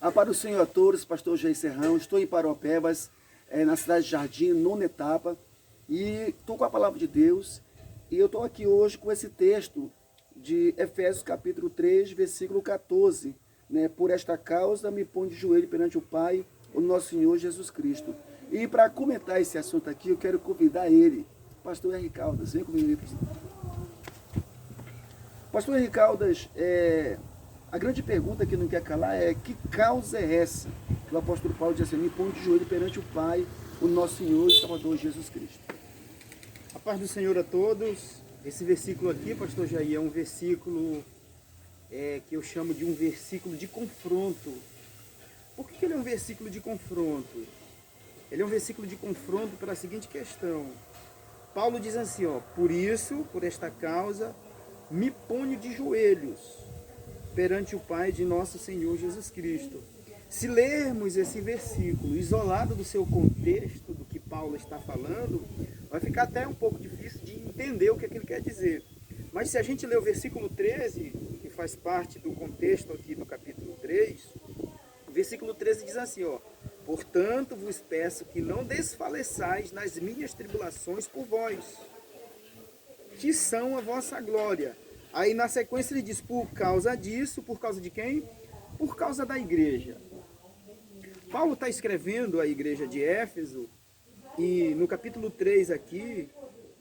A paz do Senhor a todos, pastor Jair Serrão, estou em Paropebas, na cidade de Jardim, nona etapa, e estou com a palavra de Deus, e eu estou aqui hoje com esse texto de Efésios capítulo 3, versículo 14, né? Por esta causa me ponho de joelho perante o Pai, o nosso Senhor Jesus Cristo. E para comentar esse assunto aqui, eu quero convidar ele, pastor Henrique Caldas, vem comigo. Pastor Henrique Caldas, a grande pergunta que não quer calar é: que causa é essa? O apóstolo Paulo diz assim: me põe de joelho perante o Pai, o nosso Senhor e Salvador Jesus Cristo. A paz do Senhor a todos. Esse versículo aqui, pastor Jair, é um versículo que eu chamo de um versículo de confronto. Por que ele é um versículo de confronto? Ele é um versículo de confronto pela seguinte questão. Paulo diz assim, por isso, por esta causa, me ponho de joelhos perante o Pai de nosso Senhor Jesus Cristo. Se lermos esse versículo isolado do seu contexto, do que Paulo está falando, vai ficar até um pouco difícil de entender o que ele quer dizer. Mas se a gente ler o versículo 13, que faz parte do contexto aqui do capítulo 3, o versículo 13 diz assim, portanto vos peço que não desfaleçais nas minhas tribulações por vós, que são a vossa glória. Aí na sequência ele diz, por causa disso, por causa de quem? Por causa da igreja. Paulo está escrevendo à igreja de Éfeso, e no capítulo 3 aqui,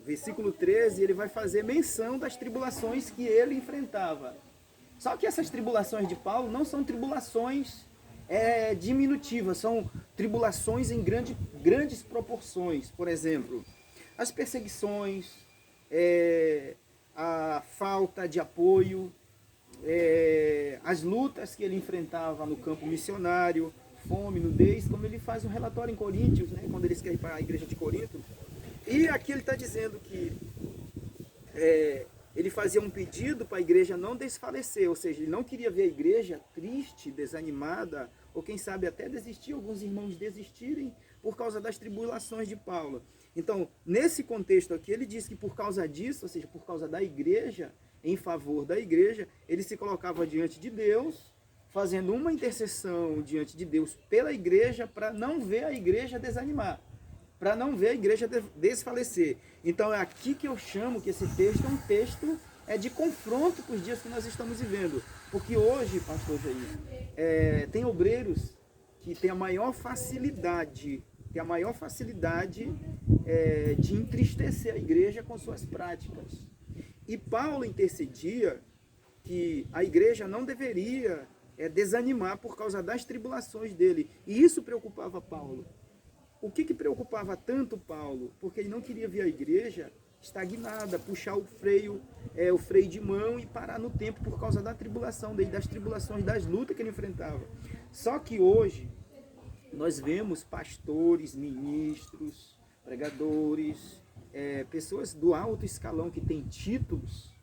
versículo 13, ele vai fazer menção das tribulações que ele enfrentava. Só que essas tribulações de Paulo não são tribulações diminutivas, são tribulações em grandes proporções. Por exemplo, as perseguições, a falta de apoio, as lutas que ele enfrentava no campo missionário, fome, nudez, como ele faz um relatório em Coríntios, né, quando ele escreve para a igreja de Corinto. E aqui ele está dizendo que ele fazia um pedido para a igreja não desfalecer, ou seja, ele não queria ver a igreja triste, desanimada, ou quem sabe até desistir, alguns irmãos desistirem por causa das tribulações de Paulo. Então, nesse contexto aqui, ele diz que por causa disso, ou seja, por causa da igreja, em favor da igreja, ele se colocava diante de Deus, fazendo uma intercessão diante de Deus pela igreja, para não ver a igreja desanimar, para não ver a igreja desfalecer. Então é aqui que eu chamo que esse texto é um texto de confronto com os dias que nós estamos vivendo. Porque hoje, pastor Jair, tem obreiros que têm a maior facilidade, de entristecer a igreja com suas práticas. E Paulo intercedia que a igreja não deveria desanimar por causa das tribulações dele. E isso preocupava Paulo. O que preocupava tanto Paulo? Porque ele não queria ver a igreja estagnada, puxar o freio de mão e parar no tempo por causa da tribulação dele, das tribulações, das lutas que ele enfrentava. Só que hoje nós vemos pastores, ministros, pregadores, pessoas do alto escalão que têm títulos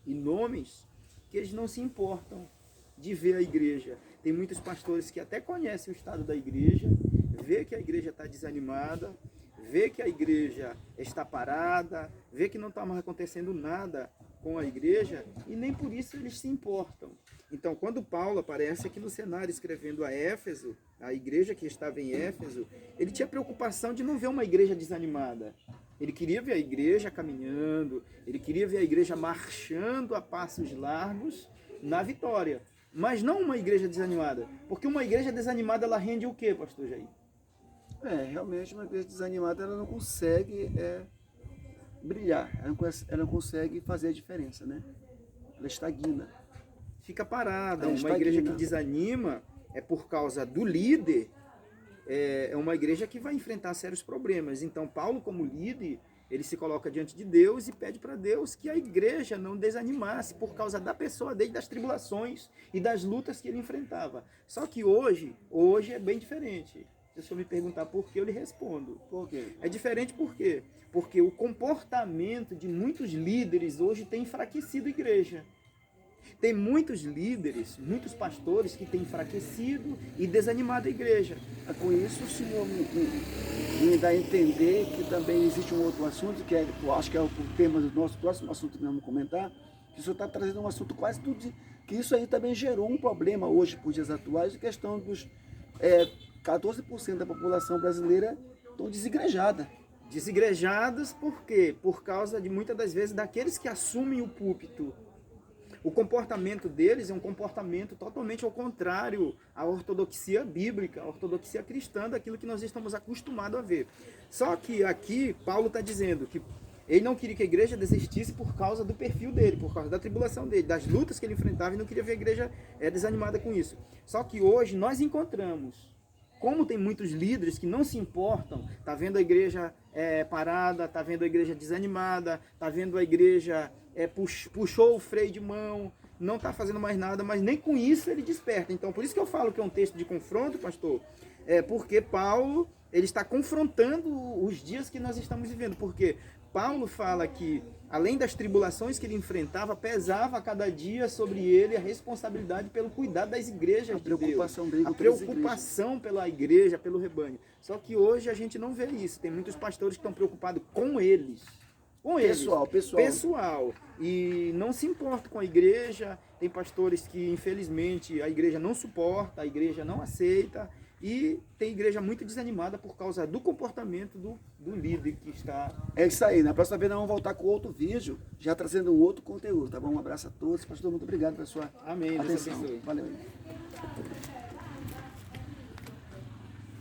e nomes, que eles não se importam de ver a igreja. Tem muitos pastores que até conhecem o estado da igreja, vê que a igreja está desanimada, vê que a igreja está parada, vê que não está mais acontecendo nada com a igreja, e nem por isso eles se importam. Então, quando Paulo aparece aqui no cenário escrevendo a Éfeso, a igreja que estava em Éfeso, ele tinha preocupação de não ver uma igreja desanimada. Ele queria ver a igreja caminhando, ele queria ver a igreja marchando a passos largos na vitória. Mas não uma igreja desanimada. Porque uma igreja desanimada, ela rende o quê, pastor Jair? Realmente uma igreja desanimada, ela não consegue brilhar, ela não consegue fazer a diferença, né? Ela estagna. Fica parada. Uma igreja que desanima é por causa do líder, é uma igreja que vai enfrentar sérios problemas. Então, Paulo, como líder, ele se coloca diante de Deus e pede para Deus que a igreja não desanimasse por causa da pessoa dele, das tribulações e das lutas que ele enfrentava. Só que hoje é bem diferente. Se o senhor me perguntar por que, eu lhe respondo. Por quê? É diferente por quê? Porque o comportamento de muitos líderes hoje tem enfraquecido a igreja. Tem muitos líderes, muitos pastores que têm enfraquecido e desanimado a igreja. Com isso, o senhor me dá a entender que também existe um outro assunto, que eu acho que é o tema do nosso próximo assunto que nós vamos comentar, que o senhor está trazendo um assunto quase tudo que isso aí também gerou um problema hoje, por dias atuais, de questão dos 14% da população brasileira estão desigrejada. Desigrejados por quê? Por causa de muitas das vezes daqueles que assumem o púlpito. O comportamento deles é um comportamento totalmente ao contrário à ortodoxia bíblica, à ortodoxia cristã, daquilo que nós estamos acostumados a ver. Só que aqui Paulo está dizendo que ele não queria que a igreja desistisse por causa do perfil dele, por causa da tribulação dele, das lutas que ele enfrentava, e não queria ver a igreja desanimada com isso. Só que hoje nós encontramos, como tem muitos líderes que não se importam, tá vendo a igreja parada, tá vendo a igreja desanimada, tá vendo a igreja puxou o freio de mão, não tá fazendo mais nada, mas nem com isso ele desperta. Então, por isso que eu falo que é um texto de confronto, pastor, porque Paulo ele está confrontando os dias que nós estamos vivendo, porque Paulo fala que, além das tribulações que ele enfrentava, pesava a cada dia sobre ele a responsabilidade pelo cuidado das igrejas de Deus, a preocupação pela igreja, pelo rebanho. Só que hoje a gente não vê isso. Tem muitos pastores que estão preocupados com eles. Pessoal. E não se importa com a igreja. Tem pastores que, infelizmente, a igreja não suporta, a igreja não aceita. E tem igreja muito desanimada por causa do comportamento do líder que está... É isso aí. Na próxima vez nós vamos voltar com outro vídeo, já trazendo um outro conteúdo, tá bom? Um abraço a todos. Pastor, muito obrigado pela sua atenção. Valeu.